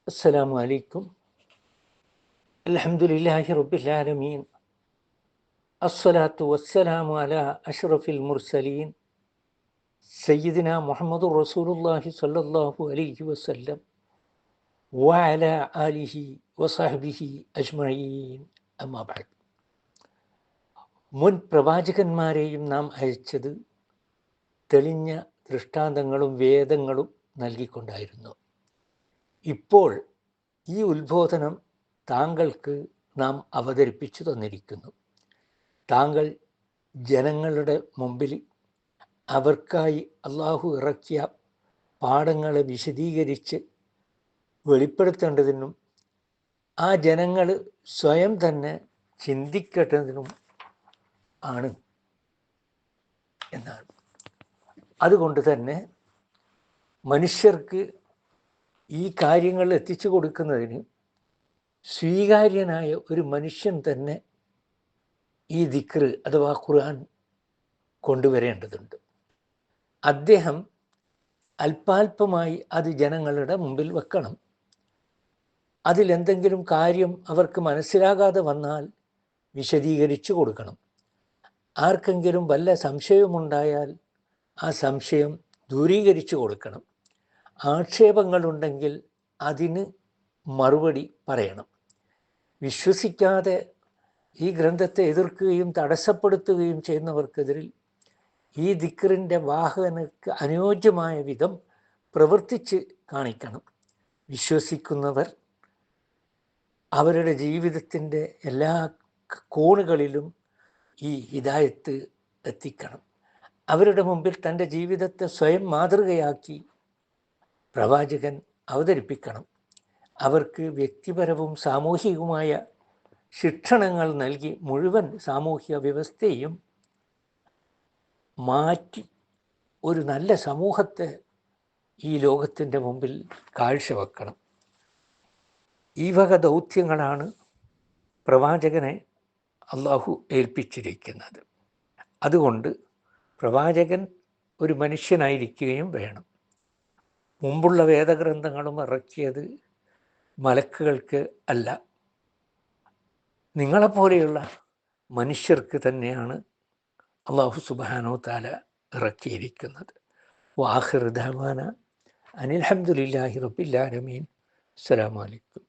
അസ്സലാമു അലൈക്കും. അൽഹംദുലില്ലാഹി റബ്ബിൽ ആലമീൻ. അസ്സലാത്തു വസ്സലാമു അലാ അഷ്റഫിൽ മുർസലീൻ സയ്യിദിനാ മുഹമ്മദുർ റസൂലുള്ളാഹി സ്വല്ലല്ലാഹു അലൈഹി വസല്ലം വഅലാ ആലിഹി വസഹ്ബിഹി അജ്മഈൻ. അമ്മാ ബഅദ്. മുൻ പ്രവാചകന്മാരെയും നാം അയച്ചത് തെളിഞ്ഞ ദൃഷ്ടാന്തങ്ങളും വേദങ്ങളും നൽകിക്കൊണ്ടായിരുന്നു. ഇപ്പോൾ ഈ ഉത്ബോധനം താങ്കൾക്ക് നാം അവതരിപ്പിച്ചു തന്നിരിക്കുന്നു. താങ്കൾ ജനങ്ങളുടെ മുമ്പിൽ അവർക്കായി അള്ളാഹു ഇറക്കിയ പാഠങ്ങളെ വിശദീകരിച്ച് വെളിപ്പെടുത്തേണ്ടതിനും ആ ജനങ്ങൾ സ്വയം തന്നെ ചിന്തിക്കേണ്ടതിനും ആണ് എന്നാണ്. അതുകൊണ്ട് തന്നെ മനുഷ്യർക്ക് ഈ കാര്യങ്ങൾ എത്തിച്ചു കൊടുക്കുന്നതിന് സ്വീകാര്യനായ ഒരു മനുഷ്യൻ തന്നെ ഈ ദിക്ർ അഥവാ ഖുർആൻ കൊണ്ടുവരേണ്ടതുണ്ട്. അദ്ദേഹം അല്പാൽപമായി അത് ജനങ്ങളുടെ മുമ്പിൽ വെക്കണം. അതിലെന്തെങ്കിലും കാര്യം അവർക്ക് മനസ്സിലാകാതെ വന്നാൽ വിശദീകരിച്ചു കൊടുക്കണം. ആർക്കെങ്കിലും വല്ല സംശയമുണ്ടായാൽ ആ സംശയം ദൂരീകരിച്ചു കൊടുക്കണം. ആക്ഷേപങ്ങളുണ്ടെങ്കിൽ അതിന് മറുപടി പറയണം. വിശ്വസിക്കാതെ ഈ ഗ്രന്ഥത്തെ എതിർക്കുകയും തടസ്സപ്പെടുത്തുകയും ചെയ്യുന്നവർക്കെതിരിൽ ഈ ദിക്റിൻ്റെ വാഹനക്ക് അനുയോജ്യമായ വിധം പ്രവർത്തിച്ച് കാണിക്കണം. വിശ്വസിക്കുന്നവർ അവരുടെ ജീവിതത്തിൻ്റെ എല്ലാ കോണുകളിലും ഈ ഹിദായത്ത് എത്തിക്കണം. അവരുടെ മുമ്പിൽ തൻ്റെ ജീവിതത്തെ സ്വയം മാതൃകയാക്കി പ്രവാചകൻ അവതരിപ്പിക്കണം. അവർക്ക് വ്യക്തിപരവും സാമൂഹികവുമായ ശിക്ഷണങ്ങൾ നൽകി മുഴുവൻ സാമൂഹിക വ്യവസ്ഥയും മാറ്റി ഒരു നല്ല സമൂഹത്തെ ഈ ലോകത്തിൻ്റെ മുമ്പിൽ കാഴ്ചവെക്കണം. ഈ വക ദൗത്യങ്ങളാണ് പ്രവാചകനെ അള്ളാഹു ഏൽപ്പിച്ചിരിക്കുന്നത്. അതുകൊണ്ട് പ്രവാചകൻ ഒരു മനുഷ്യനായിരിക്കുകയും വേണം. മുമ്പുള്ള വേദഗ്രന്ഥങ്ങളും ഇറക്കിയത് മലക്കുകൾക്ക് അല്ല, നിങ്ങളെപ്പോലെയുള്ള മനുഷ്യർക്ക് തന്നെയാണ് അല്ലാഹു സുബ്ഹാനഹു തആല ഇറക്കിയിരിക്കുന്നത്. വആഖിറു ദഅവാന അനിൽ ഹംദുലില്ലാഹി റബ്ബിൽ ആലമീൻ. അസ്സലാമു അലൈക്കും.